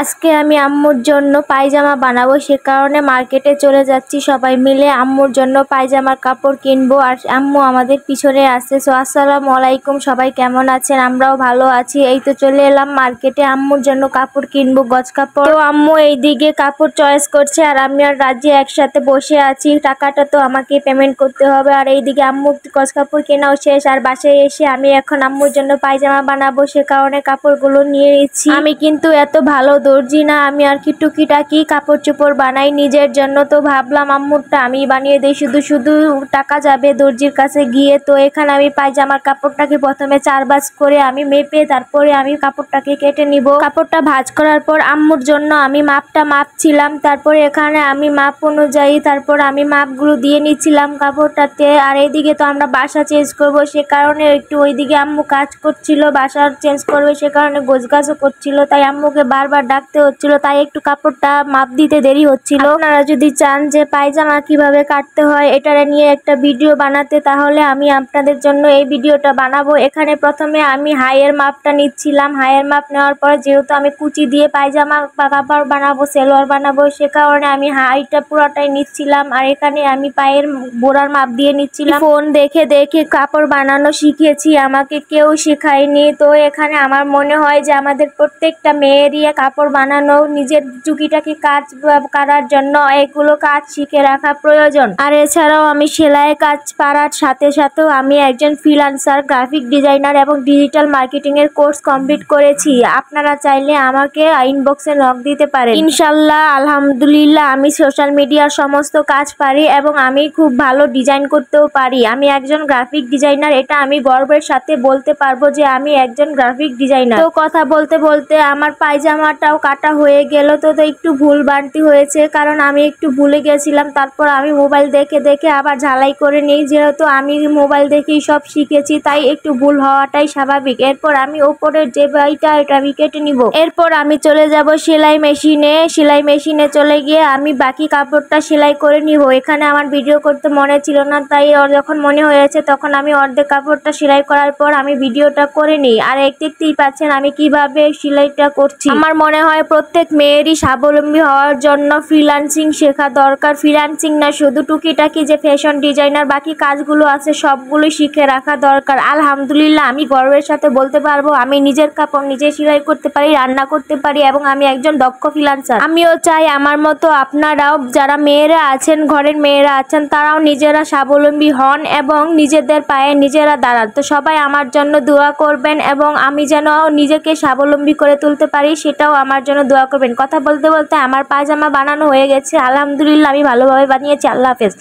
আজকে আমি আম্মুর জন্য পায়জামা বানাবো, সে কারণে মার্কেটে চলে যাচ্ছি। সবাই মিলে আম্মুর জন্য পায়জামার কাপড় কিনবো আর আম্মু আমাদের পিছনে আছে। সো আসসালামু আলাইকুম, সবাই কেমন আছেন? আমরাও ভালো আছি। এই তো চলে এলাম মার্কেটে আম্মুর জন্য কাপড় কিনবো, গজ কাপড়। তো আম্মু এইদিকে কাপড় চয়েস করছে আর আমি আর রাজি একসাথে বসে আছি। টাকাটা তো আমাকে পেমেন্ট করতে হবে। আর এইদিকে আম্মু গজ কাপড় কেনাও শেষ। আর বাসায় এসে আমি এখন আম্মুর জন্য পায়জামা বানাবো, সে কারণে কাপড়গুলো নিয়ে নিচ্ছি। আমি কিন্তু এত ভালো দর্জি না, আমি আর কি টুকিটাকি কাপড় চোপড় বানাই নিজের জন্য। তো ভাবলাম আম্মুরটা আমি বানিয়ে দিই, শুধু শুধু টাকা যাবে দর্জির কাছে গিয়ে। তো এখানে আমি পায়জামার কাপড়টাকে প্রথমে 4 ভাঁজ করে আমি মেপে তারপরে আমি কাপড়টাকে কেটে নিব। কাপড়টা ভাঁজ করার পর আম্মুর জন্য আমি মাপটা মাপছিলাম। তারপরে এখানে আমি মাপ অনুযায়ী তারপর আমি মাপগুলো দিয়ে নিচ্ছিলাম কাপড়টাতে। আর এইদিকে তো আমরা বাসা চেঞ্জ করব, সে কারণে একটু ওইদিকে আম্মু কাজ করছিল, বাসা চেঞ্জ করবে সে কারণে গোছগাছও করছিল। তাই আম্মুকে বারবার ডাকতে হচ্ছিল, তাই একটু কাপড়টা মাপ দিতে দেরি হচ্ছিল। আপনারা যদি চান যে পায়জামা কিভাবে কাটতে হয় এটা নিয়ে একটা ভিডিও বানাতে, তাহলে আমি আপনাদের জন্য এই ভিডিওটা বানাবো। এখানে প্রথমে আমি হাইয়ের মাপটা নিচ্ছিলাম। হাইয়ের মাপ নেওয়ার পরে যেহেতু আমি কুচি দিয়ে পায়জামা বা কাপড় বানাবো, সেলোয়ার বানাবো, সে কারণে আমি হাইটা পুরোটাই নিচ্ছিলাম। আর এখানে আমি পায়ের বোড়ার মাপ দিয়ে নিচ্ছিলাম। ফোন দেখে দেখে কাপড় বানানো শিখেছি, আমাকে কেউ শেখায়নি। তো এখানে আমার মনে হয় যে আমাদের প্রত্যেকটা মেয়েরই কাপড় বানানো, নিজের টুকিটাকি কাজ করার জন্য এগুলো কাজ শিখে রাখা প্রয়োজন। আর এছাড়াও আমি সেলাই কাজ পারার সাথে সাথেও আমি একজন ফ্রিল্যান্সার, গ্রাফিক ডিজাইনার এবং ডিজিটাল মার্কেটিং এর কোর্স কমপ্লিট করেছি। আপনারা চাইলে আমাকে ইনবক্সে নক দিতে পারেন। ইনশাল্লাহ আলহামদুলিল্লাহ আমি সোশ্যাল মিডিয়ার সমস্ত কাজ পারি এবং আমি খুব ভালো ডিজাইন করতেও পারি। আমি একজন গ্রাফিক ডিজাইনার, এটা আমি গর্বের সাথে বলতে পারবো যে আমি একজন গ্রাফিক ডিজাইনার। তো কথা বলতে বলতে আমার পায়জামাটাও কাটা হয়ে গেল। তো একটু ভুল বাড়তি হয়েছে, কারণ আমি একটু ভুলে গেছিলাম। তারপর আমি মোবাইল দেখে দেখে আবার ঝালাই করে নিই, যেহেতু আমি মোবাইল দেখেই সব শিখেছি তাই একটু ভুল হওয়াটাই স্বাভাবিক। এরপর আমি ওপরের যে বাইটা এটা আমি কেটে নিব। এরপর আমি চলে যাব সেলাই মেশিনে। সেলাই মেশিনে চলে গিয়ে আমি বাকি কাপড়টা সেলাই করে নিব। এখানে আমার ভিডিও করতে মনে ছিল না, তাই যখন মনে হয়েছে তখন আমি অর্ধেক কাপড়টা সেলাই করার পর আমি ভিডিওটা করে নিই। আর দেখতেই পাচ্ছেন আমি কিভাবে সেলাইটা করছি। আমার মনে হয় প্রত্যেক মেয়েরই স্বাবলম্বী হওয়ার জন্য ফ্রিল্যান্সিং শেখা দরকার। ফ্রিল্যান্সিং না, শুধু টুকিটাকি যে ফ্যাশন ডিজাইনার বাকি কাজগুলো আছে সবগুলো শিখে রাখা দরকার। আলহামদুলিল্লাহ আমি গর্বের সাথে বলতে পারবো আমি নিজের কাপড় নিজে সেলাই করতে পারি, রান্না করতে পারি এবং আমি একজন দক্ষ ফ্রিল্যান্সার। আমিও চাই আমার মতো আপনারাও, যারা মেয়েরা আছেন, ঘরের মেয়েরা আছেন, তারাও নিজেরা স্বাবলম্বী হন এবং নিজেদের পায়ে নিজেরা দাঁড়ান। তো সবাই আমার জন্য দোয়া করবেন এবং আমি যেন নিজেকে স্বাবলম্বী করে তুলতে পারি সেটাও আমার জন্য দোয়া করবেন। কথা বলতে বলতে আমার পায়জামা বানানো হয়ে গেছে, আলহামদুলিল্লাহ আমি ভালোভাবে বানিয়েছি। আল্লাহ হাফেজ।